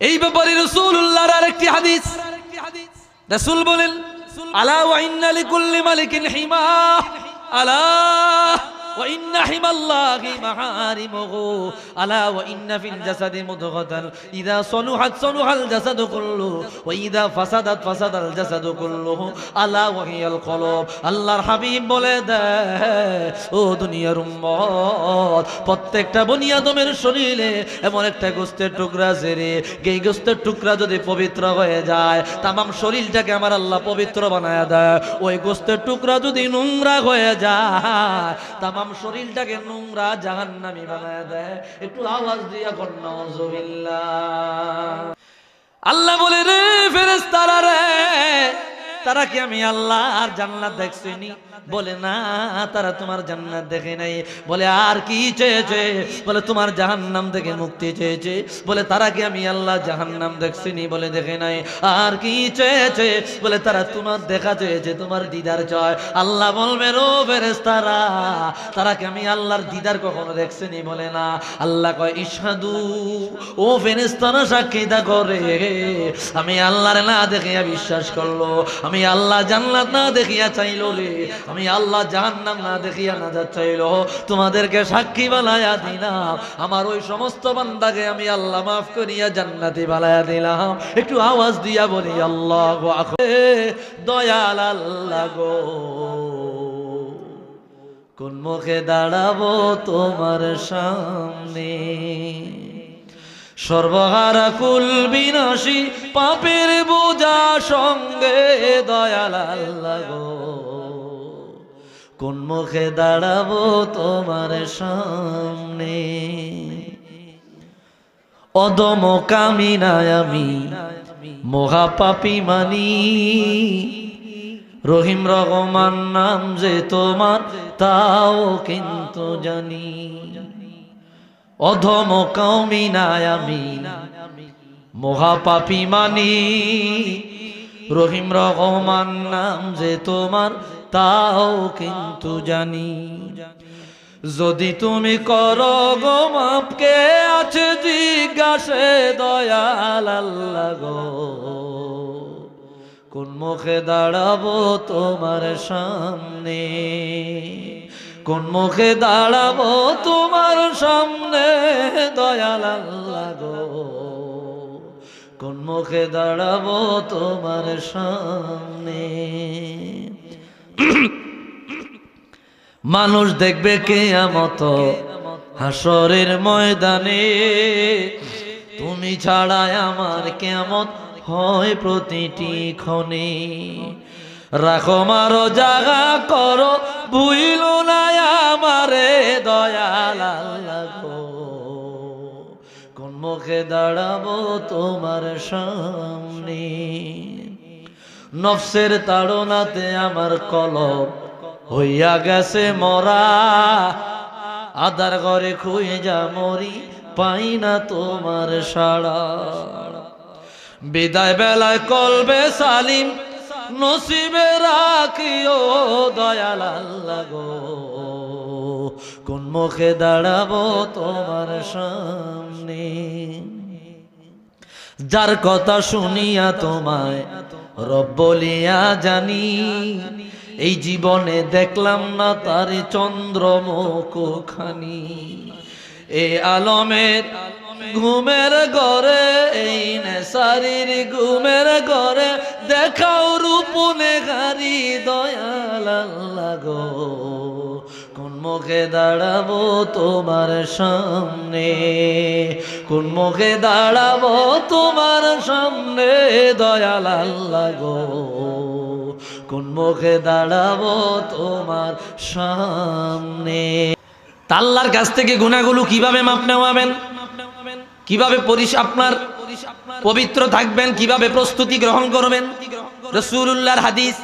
এই ব্যাপারে রাসূলুল্লাহর আরেকটি হাদিস, রাসূল বলেন আলা ওয়া ইন্না লিকুল্লি মালিকিন হিমা, আলা ওয়া ইন্না হিমাল্লাহি মাহারিমুহু, আলা ওয়া ইন্না ফিল জাসাদি মুদগাতান ইযা সালুহাত সালুহাল জাসাদু কুল্লুহু ওয়া ইযা ফাসাদাত ফাসাদাল জাসাদু কুল্লুহু আলা ওয়া হিয়াল কলব। আল্লাহর হাবিব বলে দেয়, ও দুনিয়ার উম্মত, প্রত্যেকটা বনি আদমের শরীরে এমন একটা গোশতের টুকরা আছে রে, এই গোশতের টুকরা যদি পবিত্র হয়ে যায় তামাম শরীরটাকে আমার আল্লাহ পবিত্র বানায় দেয়। ওই গোশতের টুকরা যদি নোংরা হয়ে যায় তামাম শরীরটাকে নোংরা জাহান্নামী বানায় দেয়। একটু আওয়াজ দিয়া কর নাউযুবিল্লাহ। আল্লাহ বলে, রে ফেরেশতারা রে, তারা কি আমি আল্লাহর জান্নাত দেখছেনি? বলে না, তারা তোমার জান্নাত দেখে নাই। বলে আর কি চেয়েছে? বলে তোমার জাহান্নাম থেকে মুক্তি চেয়েছে। বলে তারা কি আমি আল্লাহ জাহান্নাম দেখছিনি? বলে দেখে নাই। আর কি চেয়েছে? বলে তারা তোমার দেখা চেয়েছে, তোমার দিদার চায়। আল্লাহ বলবেন, ও ফেরেশতারা, তারা কি আমি আল্লাহর দিদার কখনো দেখছেনি? বলে না। আল্লাহ কয়, ইশহাদু, ও ফেরেশতারা সাক্ষী দাও রে, আমি আল্লাহর না দেখিয়া বিশ্বাস করলো, আমি আল্লাহ জান্নাত না দেখিয়া চাইলো রে, আমি আল্লাহ জাহান্নাম না দেখিয়া নাজাত চাইলো, তোমাদেরকে সাক্ষী বানায়া দিলাম, আমার ওই সমস্ত বান্দাকে আমি আল্লাহ মাফ করিয়া জান্নাতি বানায়া দিলাম। একটু আওয়াজ দিয়া বলি আল্লাহু আকবার। দয়াল আল্লাহ গো, কোন মুখে দাঁড়াবো তোমার সামনে, সর্বহারা কুল বিনাশী পাপের বোঝা সঙ্গে, দয়াল আল্লাহ গো, কোন মুখে দাঁড়াবো তোমার সামনে। অদম কামিনায় আমি মহাপাপী মানি, রহিম রহমান নাম যে তোমার তাও কিন্তু জানি। অধম কামিনায় আমি মহাপাপী মানি, রহিম রহমান নাম যে তোমার তাও কিন্তু জানি। যদি তুমি করো গো মাপ, কে আছে জিজ্ঞাসে, দয়াল আল্লাহ গো, কোন মুখে দাঁড়াবো তোমার সামনে, কোন মুখে দাঁড়াবো তোমার সামনে, দয়াল আল্লাহ গো, কোন মুখে দাঁড়াবো তোমার সামনে। মানুষ দেখবে কিয়ামত হাসরের ময়দানে, তুমি ছাড়াই আমার কিয়ামত হয় প্রতিটি ক্ষণে। রাখো মারো জাগা করো, ভুইলো না আমারে, দয়াল আল্লাহ গো, কোন মুখে দাঁড়াবো তোমার সামনে। নফসের তাড়নাতে আমার কলব হইয়া গেছে মরা, আদার ঘরে খুঁজা মরি, পাই না তোমার সাড়া। বিদায় বেলায় কলবে সালিম নসিবে রাখিও, দয়াল আল্লাহ গো, কোন মুখে দাঁড়াবো তোমার সামনে। যার কথা শুনিয়া তোমায় রব বলিয়া জানি, এই জীবনে দেখলাম না তার চন্দ্রমুখখানি। এ আলমের ঘুমের ঘরে, এই নেশারির ঘুমের ঘরে, দেখাও রূপনে গারি, দয়াল আল্লাহ গো, কোন মুখে দাঁড়াবো তোমার সামনে, কোন মুখে দাঁড়াবো তোমার সামনে, দয়াল আল্লাহ গো, কোন মুখে দাঁড়াবো তোমার সামনে। আল্লাহর কাছ থেকে গুনাহগুলো কিভাবে মাপ নেওয়াবেন, কিভাবে আপনার পবিত্র থাকবেন, কিভাবে প্রস্তুতি গ্রহণ করবেন, রাসূলুল্লাহর হাদিস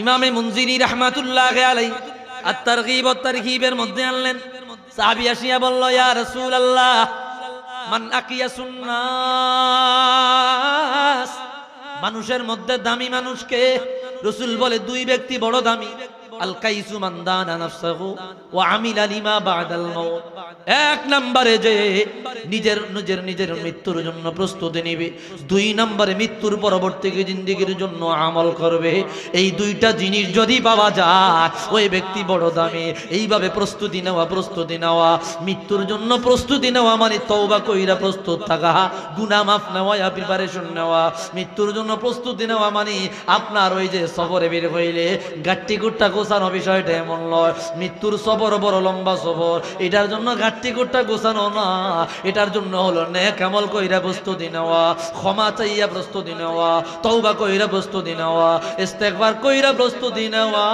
ইমামে মুনজিরি রাহমাতুল্লাহি আলাইহি আত-তারগীব ওয়াত তারহিবের মধ্যে আনলেন। সাহাবী আসিয়া বলল, ইয়া রাসূলুল্লাহ, মান আকিয়াসুন নাস, মানুষের মধ্যে দামি মানুষ কে? রাসূল বলে, দুই ব্যক্তি বড় দামি। আল কাইসু মান দানা নাফসাহু ওয়া আমিলা লিমা বাদাল মাউত। এক নম্বরে যে নিজের মৃত্যুর জন্য প্রস্তুতি নেবে, দুই নম্বরে মৃত্যুর পরবর্তী জিন্দেগির জন্য আমল করবে। এই দুইটা জিনিস যদি পাওয়া যায় ওই ব্যক্তি বড় দামি। এইভাবে প্রস্তুতি নেওয়া মৃত্যুর জন্য প্রস্তুতি নেওয়া মানে তওবা কইরা প্রস্তুত থাকা, গুনাহ মাফ নেওয়া, প্রিপারেশন নেওয়া। মৃত্যুর জন্য প্রস্তুতি নেওয়া মানে আপনার ওই যে সফরে বের হইলে গাট্টি গুট্টা গোছানো বিষয়টা এমন নয়। মৃত্যুর সফর বড় লম্বা সফর, এটার জন্য গাট্টি গুট্টা গোছানো না, এটার জন্য হলো নেক আমল কইরা প্রস্তুতি নেওয়া, ক্ষমা চাইয়া প্রস্তুতি নেওয়া, তওবা কইরা প্রস্তুতি নেওয়া, ইস্তেগফার কইরা প্রস্তুতি নেওয়া।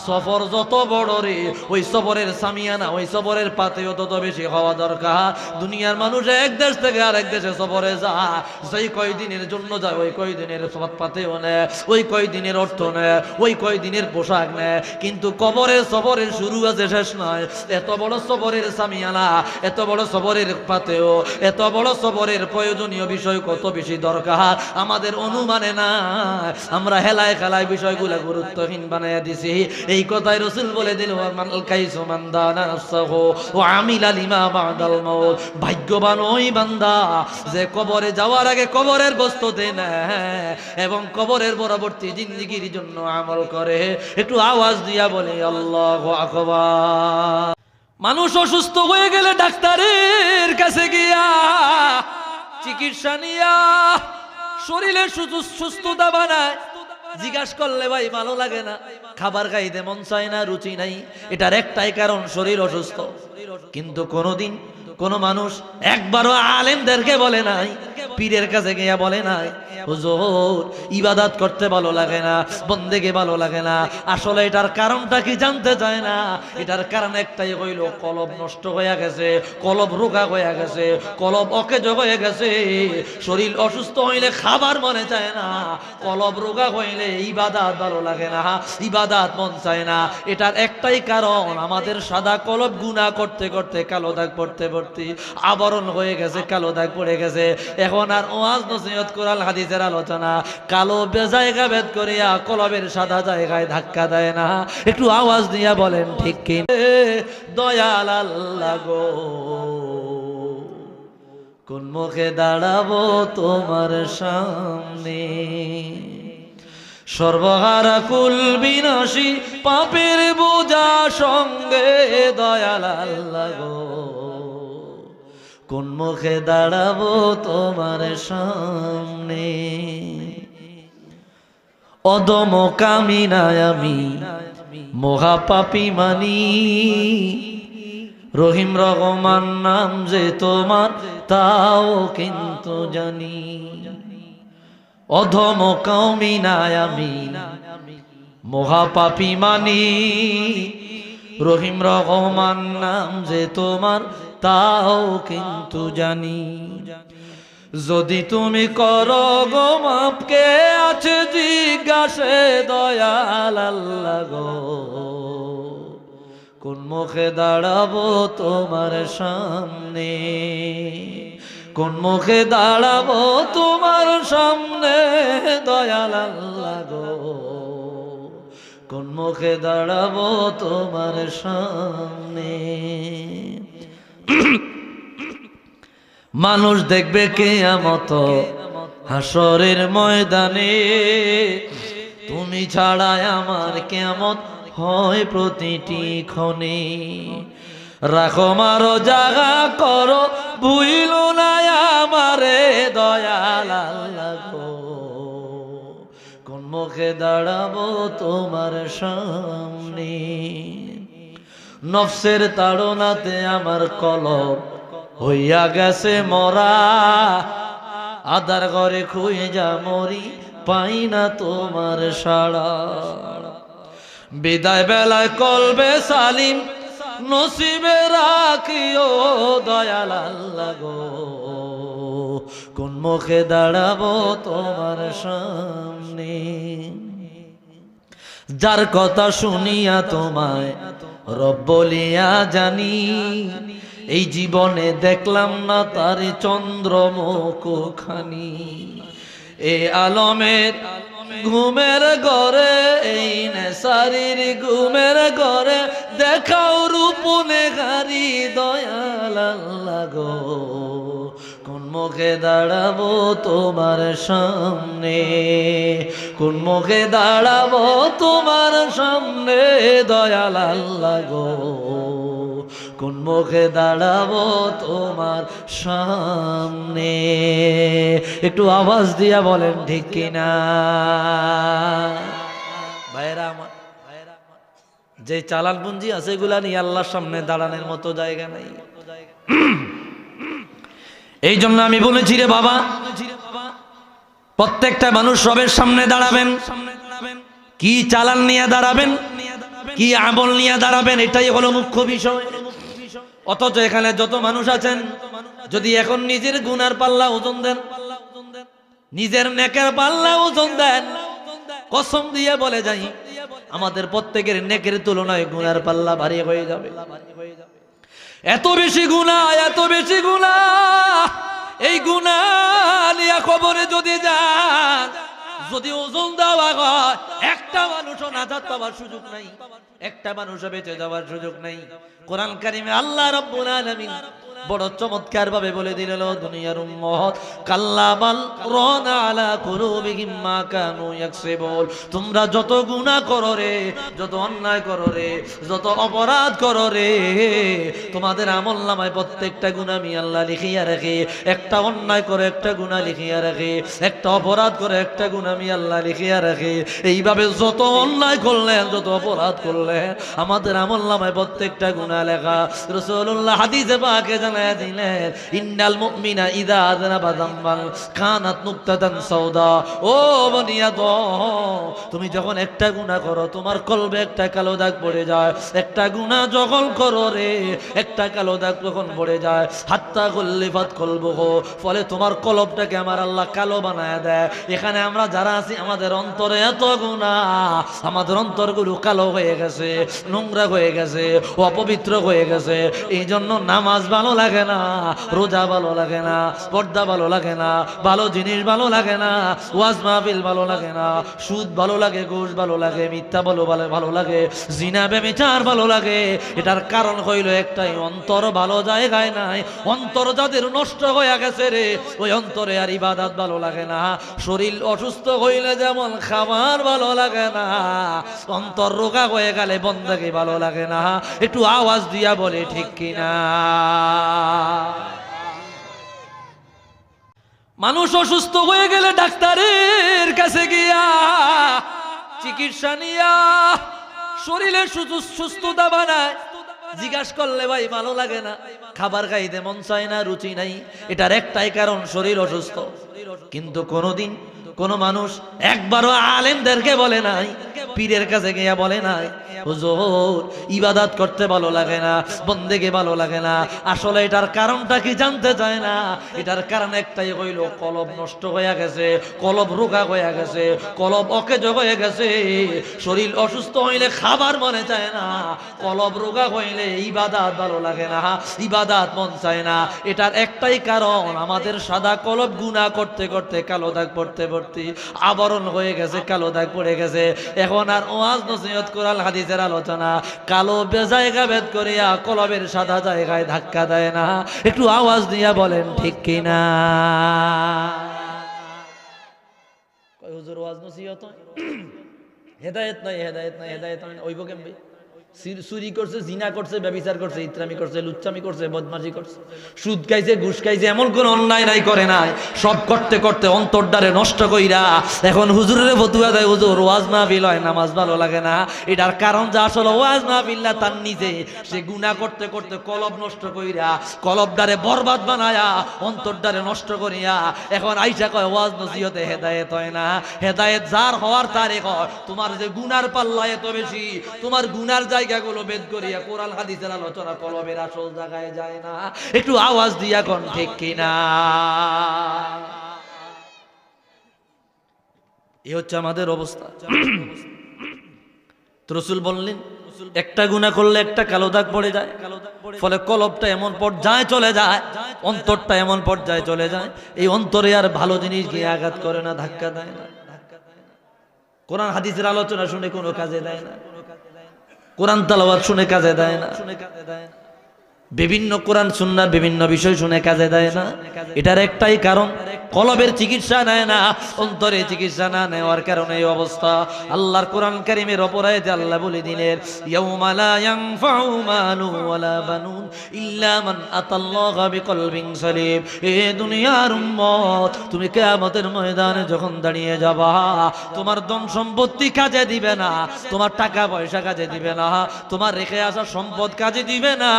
সফর যত বড় রে ওই সফরের সামিয়ানা, ওই সফরের পাতেও তত বেশি হওয়া দরকার। দুনিয়ার মানুষ এক দেশ থেকে আরেক দেশে সফরে যায়, সেই কয়দিনের জন্য যায় ওই কয়দিনের পাতেও নেয়, ওই কয়দিনের অর্থ নেয়, ওই কয়দিনের পোশাক নেয়, কিন্তু কবরের সফরের শুরু আছে শেষ নয়। এত বড় সফরের সামিয়ানা, এত বড় সফরের পাতেও, এত বড় সফরের প্রয়োজনীয় বিষয় কত বেশি দরকার আমাদের অনুমানে না। আমরা হেলায় খেলায় বিষয়গুলো গুরুত্বহীন বানাইয়া দিছি। এই কথাই রাসূল বলে দিল, মান কাইসু মান দানা নাফসাহু ওয়া আমিলা লিমা বাদাল মাউত। ভাগ্যবান ওই বান্দা যে কবরে যাওয়ার আগে কবরের প্রস্তুতি নেয় এবং কবরের পরবর্তী জিন্দেগির জন্য আমল করে। একটু আওয়াজ দিয়া বলে আল্লাহু আকবার। মানুষ অসুস্থ হয়ে গেলে ডাক্তারের কাছে গিয়া চিকিৎসা নিয়া শরীরে সুস্থতা বানায়। জিজ্ঞাসা করলে ভাই ভালো লাগে না, খাবার খাইতে মন চায় না, রুচি নাই, এটার একটাই কারণ শরীর অসুস্থ। কিন্তু কোনোদিন কোন মানুষ একবারও আলেমদেরকে বলে নাই, পীরের কাছে গিয়া বলে নাই হুজুর ইবাদত করতে ভালো লাগে না, বন্দেগে ভালো লাগে না। আসলে এটার কারণটা কি জানতে চায় না। এটার কারণ একটাই হইল কলব নষ্ট হয়ে গেছে, কলব রোগা হয়ে গেছে, কলব অকেজ হয়ে গেছে। শরীর অসুস্থ হইলে খাবার মনে চায় না, কলব রোগা হইলে ইবাদত ভালো লাগে না, ইবাদত মন চায় না। এটার একটাই কারণ, আমাদের সাদা কলব গুনাহ করতে করতে কালো দাগ পড়তে পড়তে আবরণ হয়ে গেছে, কালো দাগ পড়ে গেছে। এখন আর ওয়াজ নসিহত কোরআন হাদিসের আলোচনা কালো জায়গা ভেদ করিয়া কলবের সাদা জায়গায় ধাক্কা দেয় না। একটু আওয়াজ দিয়া বলেন ঠিক কি? দয়াল আল্লাহ গো, কোন মুখে দাঁড়াবো তোমার সামনে? সর্বহারা কুল বিনাশী পাপের বোঝা সঙ্গে দয়াল আল্লাহ গো, কোন মুখে দাঁড়াবো তোমার সামনে? অদম কামিনায় আমি মহাপাপী মানি, রহিম রহমান নাম যে তোমার তাও কিন্তু জানি। অধম কামিনায় আমি মহাপাপী মানি, রহিম রহমান নাম যে তোমার তাও কিন্তু জানি। যদি তুমি করো গো মাপ, কে আছে জিজ্ঞাসে দয়াল আল্লাহ গো, কোন মুখে দাঁড়াবো তোমার সামনে? কোন মুখে দাঁড়াবো তোমার সামনে দয়াল আল্লাহ গো, কোন মুখে দাঁড়াবো তোমার সামনে? মানুষ দেখবে কিয়ামত হাসরের ময়দানে, তুমি ছাড়া আমার কিয়ামত হয় প্রতিটি ক্ষণে। রাখো মারো জাগা করো ভুইল না আমারে দয়াল আল্লাহ গো, কোন মুখে দাঁড়াবো তোমার সামনে? নফসের তাড়নাতে আমার কলব হইয়া গেছে মরা, আদার ঘরে খুঁজা মরি পাই না তোমার সাড়া। বিদায় বেলায় কলবে সালিম নসিবে রাখিও দয়াল আল্লাহ গো, কোন মুখে দাঁড়াবো তোমার সামনে? যার কথা শুনিয়া তোমায় রব বলিয়া জানি, এই জীবনে দেখলাম না তার চন্দ্রমুখ খানি। এ আলমের ঘুমের ঘরে, এই নেশারির ঘুমের ঘরে দেখাও রূপনে গারি দয়াল আল্লাহ গো। কোন মুখে দাঁড়াবো তোমার সামনে, কোন মুখে দাঁড়াবো তোমার সামনে দয়াল আল্লাহ গো। কোন মুখে দাঁড়াবো তোমার সামনে। একটু আওয়াজ দিয়া বলেন ঠিক কিনা ভাইরা আমার। যে চালান পুঞ্জি আছে এগুলা নিয়ে আল্লাহর সামনে দাঁড়ানোর মতো জায়গা নাই। এই জন্য আমি বলেছি রে বাবা, প্রত্যেকটা মানুষ সবের সামনে দাঁড়াবেন। কি চালান নিয়ে দাঁড়াবেন, কি আমল নিয়ে দাঁড়াবেন, এটাই হলো মুখ্য বিষয়। অথচ এখানে যত মানুষ আছেন, যদি এখন নিজের গুনার পাল্লা ওজন দেন, নিজের নেকের পাল্লা ওজন দেন, কসম দিয়ে বলে যাই আমাদের প্রত্যেকের নেকের তুলনায় গুনার পাল্লা ভারী হয়ে যাবে। এত বেশি গুনাহ, এত বেশি গুনাহ। এই গুনাহ নিয়ে কবরে যদি যান, যদি ওজন দেওয়া হয়, একটা মানুষও নাজাত পাওয়ার সুযোগ নাই, একটা মানুষও বেঁচে যাওয়ার সুযোগ নাই। কোরআন কারিমে আল্লাহ রাব্বুল আলামিন বড় চমৎকার ভাবে বলে দিলেন, দুনিয়ার উম্মত কাল্লা বাল রানা আলা কুলুবিহিম মা কানু ইয়াকসিবুন। তোমরা যত গুনাহ করো রে, যত অন্যায় করো রে, যত অপরাধ করো রে, তোমাদের আমলনামায় প্রত্যেকটা গুনাহ আমি আল্লাহ লিখিয়া রাখি। একটা অন্যায় করে একটা গুনাহ লিখিয়া রাখি, একটা অপরাধ করে একটা গুনাহ আমি আল্লাহ লিখিয়া রাখি। এইভাবে যত অন্যায় করলেন, যত অপরাধ করলেন, আমাদের আমলনামায় প্রত্যেকটা গুনাহ লেখা। রাসূলুল্লাহ হাদিসে পাকে জানায়া দিলেন, ইন্নাল মুমিনা ইযা আযনাবা যামবান কানাত নুকতাতান সাউদা। ও বনিয়াদম, তুমি যখন একটা গুনাহ করো, তোমার কলবে একটা কালো দাগ পড়ে যায়। একটা গুনাহ যখন করো রে, একটা কালো দাগ যখন পড়ে যায়, হাত্তা গুল্লিফাত কলবুহু, ফলে তোমার কলবটাকে আমার আল্লাহ কালো বানায় দেয়। এখানে আমরা যারা আছি, আমাদের অন্তরে এত গুনাহ, আমাদের অন্তরগুলো কালো হয়ে গেছে, নোংরা হয়ে গেছে, অপবিত্র হয়ে গেছে। এই জন্য নামাজ ভালো লাগে না, রোজা ভালো লাগে না, পর্দা ভালো লাগে না, ভালো জিনিস ভালো লাগে না, ওয়াজ মাহফিল ভালো লাগে না, সুদ ভালো লাগে, ঘুষ ভালো লাগে, মিথ্যা ভালো লাগে, জিনা ব্যভিচার ভালো লাগে। এটার কারণ হইল একটাই, অন্তর ভালো জায়গায় নাই। অন্তর যাদের নষ্ট হয়ে গেছে রে, ওই অন্তরে আর ইবাদত ভালো লাগে না। শরীর অসুস্থ হইলে যেমন খাবার ভালো লাগে না, অন্তর রোগা হয়ে গেলে বন্দেগী ভালো লাগে না। একটু আওয়াজ দিয়া বলে ঠিক কিনা। মানুষ অসুস্থ হয়ে গেলে ডাক্তারের কাছে গিয়া চিকিৎসা নিয়া শরীরের সুস্থতা বানায়। জিজ্ঞাসা করলে ভাই ভালো লাগে না, খাবার খাইতে মন চায় না, রুচি নাই, এটার একটাই কারণ শরীর অসুস্থ। কিন্তু কোনদিন কোন মানুষ একবারও আলেমদেরকে বলে নাই, পীরের কাছে গিয়া বলে নাই, হুজুর ইবাদত করতে ভালো লাগে না, বন্দেগে ভালো লাগে না। আসলে এটার কারণটা কি জানতে চায় না। এটার কারণ একটাই হইল, কলব নষ্ট হয়ে গেছে, কলব রোগা হয়ে গেছে, কলব অকেজ হয়ে গেছে। শরীর অসুস্থ হইলে খাবার মনে চায় না, কলব রোগা হইলে ইবাদত ভালো লাগে না, ইবাদত মন চায় না। এটার একটাই কারণ, আমাদের সাদা কলব গুনাহ করতে করতে কালো দাগ পড়তে পড়তে আবরণ হয়ে গেছে, কালো দাগ পড়ে গেছে। এখন আর ওয়াজ নসিহত কোরআন হাদিসের আলোচনা কালো জায়গা ভেদ করিয়া কলবের সাদা জায়গায় ধাক্কা দেয় না। একটু আওয়াজ দিয়া বলেন ঠিক কিনা। হুজুর ওয়াজ নসিহত হেদায়েত নাই, হেদায়েত নাই, হেদায়েত নাই, ওইব কেমবে? চুরি করছে, জিনা করছে, ব্যভিচার করছে, ইত্রামি করছে, লুচ্চামি করছে, বদমাশি করছে, সুদ খাইছে, ঘুষ খাইছে, এমন কোন অন্যায় নাই করে নাই। সব করতে করতে অন্তরটারে নষ্ট কইরা এখন হুজুরের ফতুয়া দেয়, হুজুর ওয়াজ মাহফিল হয়, নামাজ ভালো লাগে না। এটার কারণ যে আসলে ওয়াজ মাহফিল না, তার নিজে সে গুনাহ করতে করতে কলব নষ্ট কইরা, কলবটারে বরবাদ বানায়া, অন্তরটারে নষ্ট করিয়া এখন আইসা কয় ওয়াজ নসিহতে হেদায়েত হয় না। হেদায়েত যার হওয়ার তারে হয়। তোমার যে গুনার পাল্লা এত বেশি, তোমার গুনার জায়গাগুলো বেদ করিয়া কোরআন হাদিসের আলোচনা কলবের আসল জায়গায় যায় না। একটু আওয়াজ দিয়া কোন ঠিক কিনা। এই হচ্ছে আমাদের অবস্থা। রাসূল বললেন, একটা গুনাহ করলে একটা কালো দাগ পড়ে যায়, ফলে কলবটা এমন পর্যায়ে চলে যায়, অন্তরটা এমন পর্যায়ে চলে যায়, এই অন্তরে আর ভালো জিনিস গিয়ে আঘাত করে না, ধাক্কা দেয় না। কোরআন হাদিসের আলোচনা শুনে কোনো কাজে দেয় না, কোরআন তেলাওয়াত শুনে কাজে দেয় না, বিভিন্ন কোরআন সুন্নাহর বিভিন্ন বিষয় শুনে কাজে দেয় না। এটার একটাই কারণ, কলবের চিকিৎসা নেয় না, অন্তরে চিকিৎসা না নেওয়ার কারণে এই অবস্থা। আল্লাহর কোরআন কারীমের অপর আয়াতে আল্লাহ বলে দিলেন, ইয়াউমা লা ইয়ানফাউ মালুন ওয়ালা বানুন ইল্লা মান আতাল্লাহা বিকলবিন সালিম। এ দুনিয়ার উম্মত, তুমি কিয়ামতের ময়দানে যখন দাঁড়িয়ে যাবা, তোমার ধন সম্পত্তি কাজে দিবে না, তোমার টাকা পয়সা কাজে দিবে না, তোমার রেখে আসা সম্পদ কাজে দিবে না,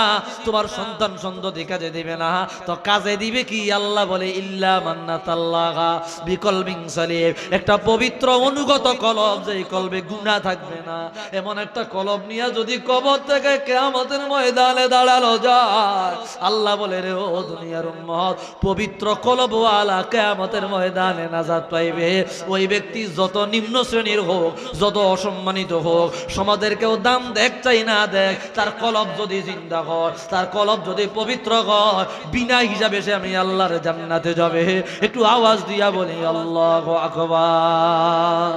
তোমার সন্তান সন্ততি কাজে দিবে না, তো কাজে দিবে কি? আল্লাহ বলে ইল্লা মান আতাল্লাহা বিকলবিন সালিম, একটা পবিত্র অনুগত কলব, যেই কলবে গুনাহ থাকবে না, এমন একটা কলব নিয়ে যদি কবর থেকে কিয়ামতের ময়দানে দাঁড়ালো যায়, আল্লাহ বলে রে ও দুনিয়ার উম্মত, পবিত্র কলবওয়ালা কিয়ামতের ময়দানে নাজাত পাইবে। ওই ব্যক্তি যত নিম্ন শ্রেণীর হোক, যত অসম্মানিত হোক, সমাজের কেউ দাম দেখ চাই না দেখ, তার কলব যদি জিন্দা হয়, তার কলব যদি পবিত্র হয়, বিনা হিসাবে সে আমি আল্লাহর জান্নাতে যাবে। একটু আওয়াজ দিয়া বলি আল্লাহু আকবার।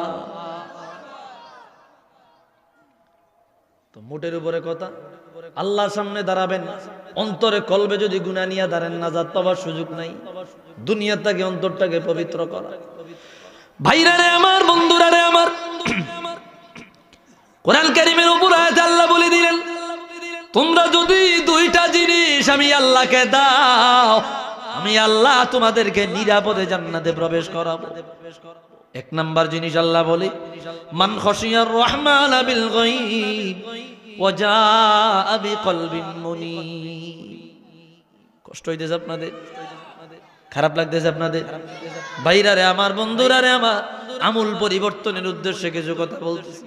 তো মোটের উপরে কথা, আল্লাহর সামনে দাঁড়াবেন, অন্তরে কলবে যদি গুনাহ নিয়ে দাঁড়ান, নাজাত পাওয়ার সুযোগ নাই। দুনিয়াটাকে অন্তরটাকে পবিত্র করা। ভাইরা রে আমার, বন্ধুরা রে আমার, কোরআন কারীমের উপর আয়াত আল্লাহ বলে দিলেন, তোমরা যদি দুইটা জিনিস আমি আল্লাহকে দাও, আমি আল্লাহ তোমাদেরকে নিরাপদে জান্নাতে প্রবেশ করাবো। এক নাম্বার জিনিস আল্লাহ বলে, মান খাশিয়ার রহমান বিল গায়ব ওয়া জাআ বিকলবিন মুনীব। কষ্ট হইতেছে আপনাদের? খারাপ লাগতেছে আপনাদের? ভাইরা রে আমার, বন্ধুরা রে আমার, আমূল পরিবর্তনের উদ্দেশ্যে কিছু কথা বলতেছি,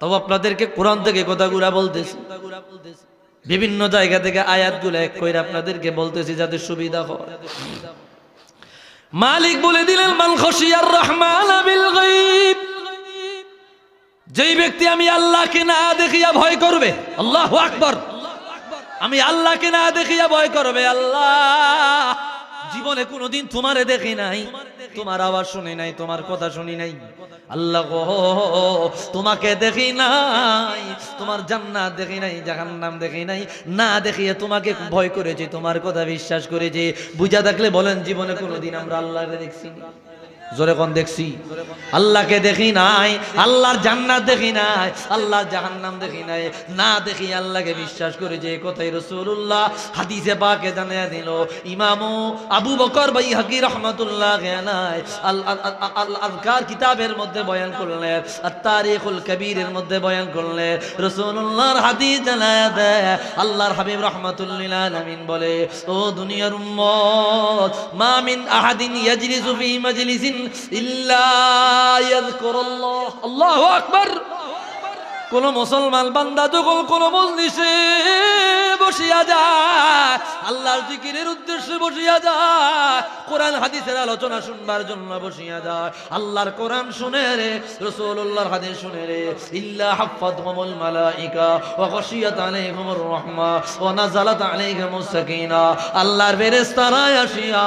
তবে আপনাদেরকে কোরআন থেকে কথাগুলা বলতেছি, বিভিন্ন জায়গা থেকে আয়াতগুলো এক কইরা আপনাদেরকে বলতেছি যাতে সুবিধা হয়। মালিক বলে দিলেন, মান খাশিয়ার রহমান বিল গায়ব, যেই ব্যক্তি আমি আল্লাহকে না দেখিয়া ভয় করবে, আল্লাহু আকবার, আমি আল্লাহকে না দেখিয়া ভয় করবে। আল্লাহ, জীবনে কোনোদিন তোমারে দেখি নাই, তোমার আওয়াজ শুনি নাই, তোমার কথা শুনি নাই, আল্লাহ গো তোমাকে দেখি নাই, তোমার জান্নাত দেখি নাই, জাহান্নাম দেখি নাই, না দেখিয়ে তোমাকে ভয় করেছি, তোমার কথা বিশ্বাস করেছি। বুঝা থাকলে বলেন, জীবনে কোনোদিন আমরা আল্লাহকে দেখছি? জোরে কোন দেখছি? আল্লাহকে দেখি নাই, আল্লাহর জান্নাত দেখি নাই, আল্লাহর জাহান্নাম দেখি নাই, না দেখি আল্লাহকে বিশ্বাস করে। যে কথাই রাসূলুল্লাহ হাদিসে পাকে জানিয়ে দিল, ইমাম আবু বকর বাইহাকি রাহমাতুল্লাহ আলাইহি আল আযকার কিতাবের মধ্যে বয়ান করলেন, আত-তারিখুল কবীরের মধ্যে বয়ান করলেন, রাসূলুল্লাহর হাদিস জানায়া দেয়, আল্লাহর হাবিব রাহমাতুল লিল আলামিন বলে, ও দুনিয়ার উম্মত, মা মিন আহাদিন ইয়াজলিসু ফি মাজলিসিন ইল্লা ইয়াযকুরুল্লাহ, আল্লাহু আকবার। কোন মুসলমান বান্দা যখন কোন মজলিসে বসিয়া যায়, আল্লাহর জিকিরের উদ্দেশ্যে বসিয়া যায়, কোরআন হাদিসের আলোচনা শুনবার জন্য বসিয়া যায়, আল্লাহর কোরআন শুনে রে, রাসূলুল্লাহর হাদিস শুনে রে, ইল্লা হাফাতহুমুল মালাইকা ওয়া গাশিয়াত আলাইহিমুর রাহমা ওয়া নাযালাত আলাইহিমুস সাকিনা, আল্লাহর ফেরেশতারা আসিয়া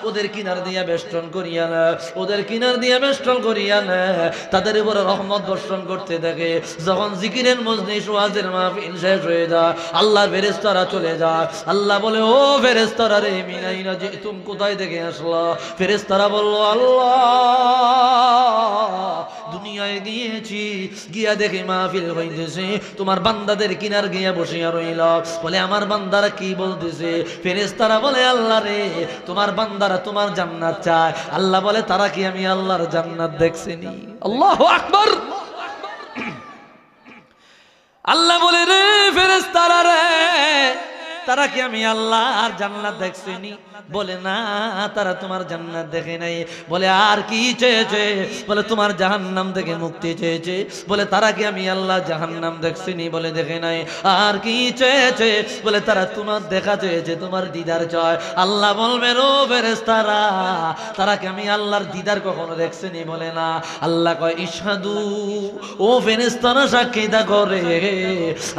ওদের কিনার দিয়ে বেষ্টন করিয়া নেয়, ওদের কিনার দিয়ে বেষ্টন করিয়া নেয়, তাদের উপরে রহমত বর্ষণ করতে থাকে। যখন জিকিরের মজলিস ওয়াজের মাহফিল শেষ হয়ে যায়, আল্লাহর ফেরেশতারা চলে যায়, আল্লাহ বলে, ও ফেরেশতারা রে, মিনাইনা যে তুমি কোথায় থেকে আসলা? ফেরেশতারা বলল, আল্লাহ দুনিয়ায় গিয়েছি, গিয়া দেখি মাহফিল হইতেছে, তোমার বান্দাদের কিনার গিয়া বসিয়া রইল। বলে, আমার বান্দারা কি বলতেছে? ফেরেশতারা বলে, আল্লাহ রে, তোমার বান্দারা তোমার জান্নাত চায়। আল্লাহ বলে, তারা কি আমি আল্লাহর জান্নাত দেখছেনি? আল্লাহু আকবার। আল্লাহ বলে, রে ফেরেশতারা রে, তারা কি আমি আল্লাহর জান্নাত দেখছিনি? বলে না, তারা তোমার জান্নাত দেখে নাই। বলে আর কি চেয়েছে? বলে তোমার জাহান্নাম থেকে মুক্তি চেয়েছে। বলে তারা কি আমি আল্লাহ জাহান্নাম দেখছিনি? বলে দেখে নাই। আর কি চেয়েছে? বলে তারা তোমার দেখা চেয়েছে, তোমার দিদার চায়। আল্লাহ বলবেন ও ফেরেশতারা, তারা কি আমি আল্লাহর দিদার কখনো দেখছেনি? বলে না। আল্লাহ কয় ইশহাদু, ও ফেরেশতারা সাক্ষী দেখো রে,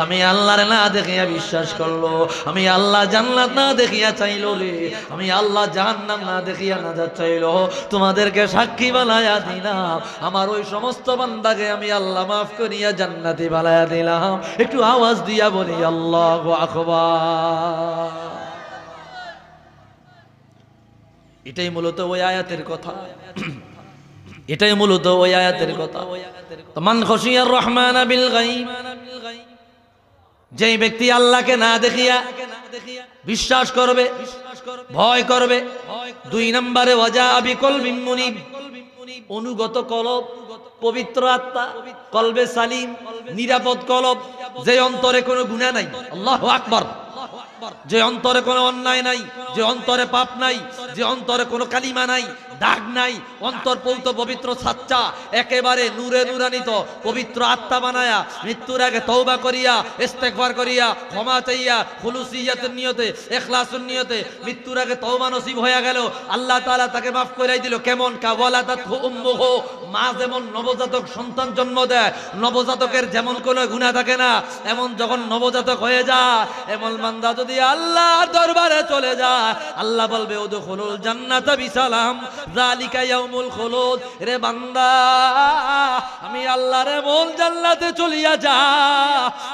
আমি আল্লাহর না দেখিয়া বিশ্বাস করলো, আমি আল্লাহ জান্নাত না দেখিয়া চাইলো রে, আমি আল্লাহ জাহান্নাম না দেখিয়া নাজাত চাইলো। তোমাদেরকে সাক্ষী বানায়া দিলাম, আমার ওই সমস্ত বান্দাকে আমি আল্লাহ মাফ করিয়া জান্নাতি বানায়া দিলাম। একটু আওয়াজ দিয়া বলি আল্লাহু আকবার। এটাই মূলত ওই আয়াতের কথা, এটাই মূলত ওই আয়াতের কথা। মান খশিয়ার রহমান বিল গায়ব, যেই ব্যক্তি আল্লাহকে না দেখিয়া বিশ্বাস করবে, ভয় করবে। 2 নম্বরে ওয়াজা বিকলবিন মুনিব, অনুগত কলব, পবিত্র আত্মা, কলবে সালিম, নিরাপদ কলব, যে অন্তরে কোনো গুনাহ নাই। আল্লাহু আকবার। যে অন্তরে কোনো অন্যায় নাই, যে অন্তরে পাপ নাই, যে অন্তরে কোনো কালিমা নাই, দাগ নাই, অন্তর পৌত পবিত্র সাচ্চা, একেবারে নূরে নূরান্বিত পবিত্র আত্মা বানায়া মৃত্যুর আগে তওবা করিয়া ইস্তেগফার করিয়া ক্ষমা চাইয়া খুলুসিয়াতের নিয়তে ইখলাসের নিয়তে মৃত্যুর আগে তওবা নসিব হয়ে গেল, আল্লাহ তাআলা তাকে মাফ করাই দিল। কেমন? কাওয়ালাতাতহু উম্মুহু, মা যেমন নবজাতক সন্তান জন্ম দেয়, নবজাতকের যেমন কোনো গুনাহ থাকে না, এমন যখন নবজাতক হয়ে যায়, এমন বান্দা যদি আল্লাহর দরবারে চলে যায়, আল্লাহ বলবে উদখুলুল জান্নাতা বিসালাম যালিকা ইয়াউমুল খুলুদ। রে বান্দা, আমি আল্লাহর এমন জান্নাতে চলিয়া যা,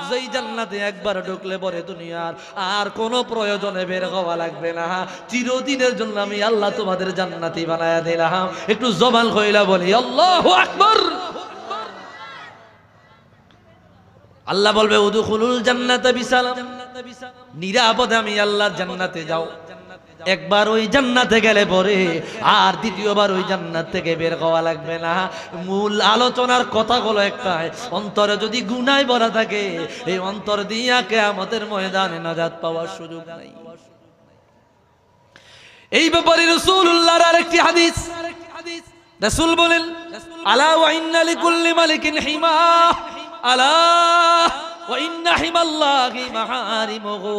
যেই জান্নাতে একবার ঢুকলে পরে দুনিয়ার আর কোনো প্রয়োজনে বের হওয়া লাগবে না, চিরদিনের জন্য আমি আল্লাহ তোমাদের জান্নাতি বানায়া দিলাম। একটু জবান কইলা বলি আল্লাহু আকবার। আল্লাহ বলবে উদখুলুল জান্নাতা বিসালাম, নিরাপদে আমি আল্লাহর জান্নাতে যাও। একবার ওই জান্নাতে গেলে পরে আর দ্বিতীয়বার ওই জান্নাত থেকে বের হওয়া লাগবে না। মূল আলোচনার কথা হলো একটাই, অন্তরে যদি গুনায় ভরা থাকে, এই অন্তর দিয়া কিয়ামতের ময়দানে নাজাত পাওয়ার সুযোগ নাই। এই ব্যাপারে রাসূলুল্লাহর আরেকটি হাদিস, রাসূল বলেন আলা ওয়া ইন্না লিকুল্লি মালিকিন হিমা, আলা ওয়া ইন্না হিমাল্লাহি মাহারিমুহু,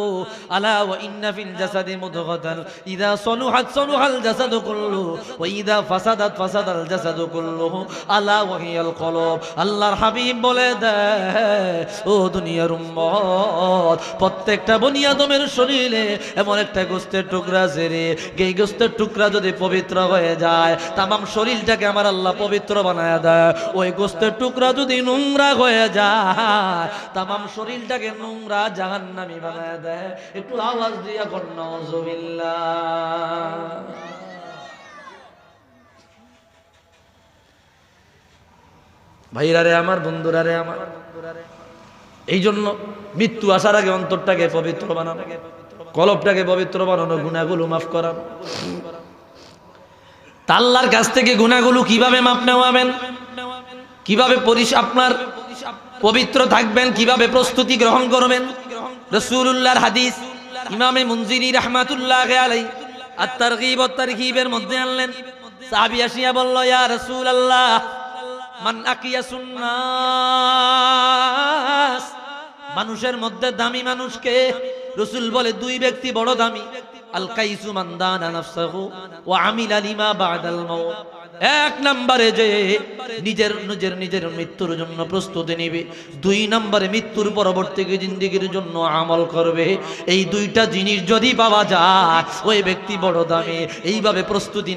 আলা ওয়া ইন্না ফিল জাসাদি মুদগাতান ইযা সলুহাত সলুহাল জাসাদু কুল্লুহু ওয়া ইযা ফাসাদাত ফাসাদাল জাসাদু কুল্লুহু আলা ওয়া হিয়াল কলব। আল্লাহর হাবিব বলে দেয়, ও দুনিয়ার উম্মত, প্রত্যেকটা বনি আদমের শরীরে এমন একটা গোশতের টুকরা আছে রে, এই গোশতের টুকরা যদি পবিত্র হয়ে যায়, তামাম শরীরটাকে আমার আল্লাহ পবিত্র বানায়া দেয়। ওই গোশতের টুকরা যদি নোংরা হয়ে যায়, তামাম শরীরটাকে নোংরা জাহান্নামী বানায়া দেয়। একটু আওয়াজ দিয়া কর নাউযুবিল্লাহ। ভাইরা রে আমার, বন্ধুরা রে আমার, এই জন্য মৃত্যু আসার আগে অন্তরটাকে পবিত্র বানানো, কলবটাকে পবিত্র বানানো, গুনাহগুলো মাফ করানো। আল্লাহর কাছ থেকে গুনাহগুলো কিভাবে মাপ নেওয়াবেন, কিভাবে আপনার পবিত্র থাকবেন, কিভাবে প্রস্তুতি গ্রহণ করবেন? রাসূলুল্লাহর হাদিস ইমামে মুনজিরি রাহমাতুল্লাহি আলাইহি আত-তারগীব ওয়াত তারহিবের মধ্যে আনলেন। সাহাবী আসিয়া বলল, ইয়া রাসূলুল্লাহ, মান আকিয়াসুন নাস, মানুষের মধ্যে দামি মানুষকে? রাসূল বলে 2 ব্যক্তি বড় দামি। আল কাইসু মান দানা নাফসাহু ওয়া আমিলা লিমা বাদাল মাউত। 1 নম্বরে যে নিজের মৃত্যুর জন্য প্রস্তুতি নেবে, 2 নম্বরে মৃত্যুর পরবর্তী জিন্দেগির জন্য আমল করবে। এই 2টা জিনিস যদি পাওয়া যায়, ওই ব্যক্তি বড় দামি। এইভাবে প্রস্তুতি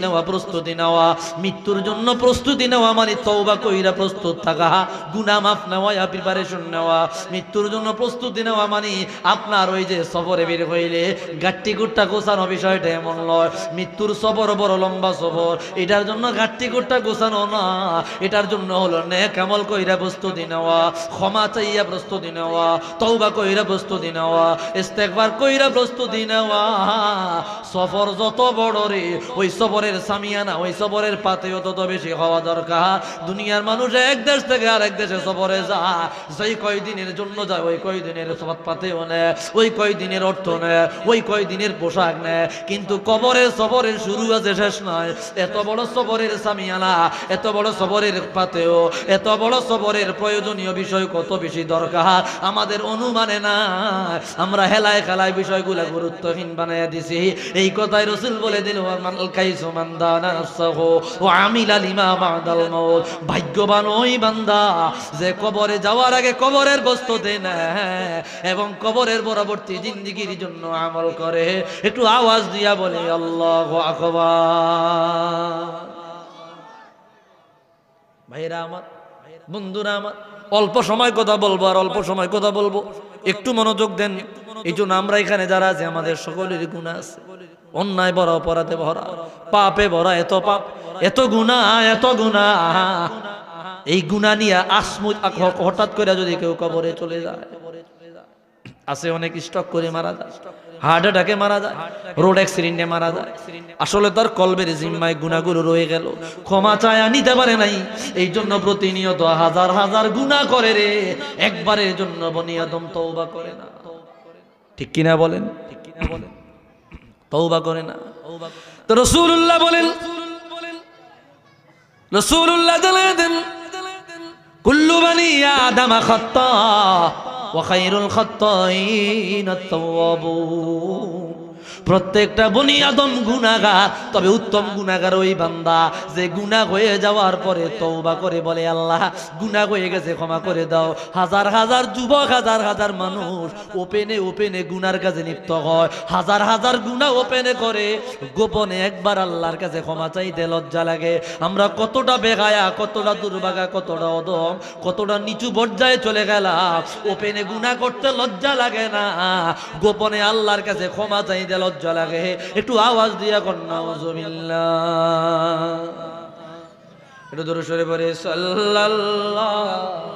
নেওয়া, মৃত্যুর জন্য প্রস্তুতি নেওয়া মানে তওবা কইরা প্রস্তুত থাকা, গুনাহ মাফ নেওয়া, প্রিপারেশন নেওয়া। মৃত্যুর জন্য প্রস্তুতি নেওয়া মানে আপনার ওই যে সফরে বের হইলে গাট্টি গুট্টা গোছানো বিষয়টা এমন নয়। মৃত্যুর সফর বড় লম্বা সফর, এটার জন্য চারটি কোটটা গোছানো না, এটার জন্য হলো নেক আমল কইরা প্রস্তুতি নেওয়া, ক্ষমা চাইয়া প্রস্তুতি নেওয়া, তওবা কইরা প্রস্তুতি নেওয়া, ইস্তেগফার কইরা প্রস্তুতি নেওয়া। সফর যত বড় রে, ওই সফরের সামিয়ানা, ওই সফরের পাতেও তত বেশি হওয়া দরকার। দুনিয়ার মানুষ এক দেশ থেকে আরেক দেশে সফরে যায়, যেই কয়দিনের জন্য যায় ওই কয়দিনের সফর পাতেও নেয়, ওই কয়দিনের অর্থ নেয়, ওই কয়দিনের পোশাক নেয়, কিন্তু কবরের সফরের শুরু আছে শেষ নয়। এত বড় সফরের সামিয়ানা, এত বড় সফরের পাতেও, এত বড় সফরের প্রয়োজনীয় বিষয় কত বেশি দরকার আমাদের অনুমানে না। আমরা হেলায় খেলায় বিষয়গুলো গুরুত্বহীন বানাইয়া দিছি। এই কথাই রাসূল বলে দিল, ভাগ্যবান ওই বান্দা যে কবরে যাওয়ার আগে কবরের প্রস্তুতি নেয় এবং কবরের পরবর্তী জিন্দেগীর জন্য আমল করে। একটু আওয়াজ দিয়া বলে আল্লাহু আকবার। ভাইরা আমার, বন্ধুরা আমার, অল্প সময় কথা বলবো আর অল্প সময় কথা বলবো, একটু মনোযোগ দেন। এই জন্য আমরা এখানে যারা আছে আমাদের সকলের গুনাহ আছে, অন্যায় ভরা, অপরাধে ভরা, পাপে ভরা, এত পাপ, এত গুনাহ, এত গুনাহ। এই গুনাহ নিয়ে হঠাৎ করে যদি কেউ কবরে চলে যায়, আছে অনেক স্ট্রোক করে মারা যায়, হার্ট অ্যাটাকে মারা যায়, রোড অ্যাক্সিডেন্টে মারা যায়। আসলে তার কলবের জিম্মায় গুনাহগুলো রয়ে গেল, ক্ষমা চায়া নিতে পারে নাই। এই জন্য প্রতিনিয়ত হাজার হাজার গুনাহ করে রে, একবারের জন্য বনি আদম তওবা করে না। ঠিক কিনা বলেন? তওবা করে না। তো রাসূলুল্লাহ বলেন, রাসূলুল্লাহ জানালেন, কুল্লু বানি আদম খাত্তা ওয়া খায়রুল খাত্তাইনা আত-তাওয়াবুন। প্রত্যেকটা বনি আদম গুনাহগার, তবে উত্তম গুনাহগার ওই বান্দা যে গুনাহ হয়ে যাওয়ার পরে তওবা করে বলে, আল্লাহ গুনাহ হয়ে গেছে, ক্ষমা করে দাও। হাজার হাজার যুবক, হাজার হাজার মানুষ ওপেনে ওপেনে গুনার কাছে লিপ্ত হয়, হাজার হাজার গুনাহ ওপেনে করে, গোপনে একবার আল্লাহর কাছে ক্ষমা চাইতে লজ্জা লাগে। আমরা কতটা বেগায়া, কতটা দুর্ভাগা, কতটা অদম, কতটা নিচু পর্যায়ে চলে গেলাম। ওপেনে গুনাহ করতে লজ্জা লাগে না, গোপনে আল্লাহর কাছে ক্ষমা চাইতে লজ্জা লাগে। একটু আওয়াজ দিয়া কর নাউযুবিল্লাহ। একটু দরুদ শরীফ পড়ে সাল্লাল্লাহু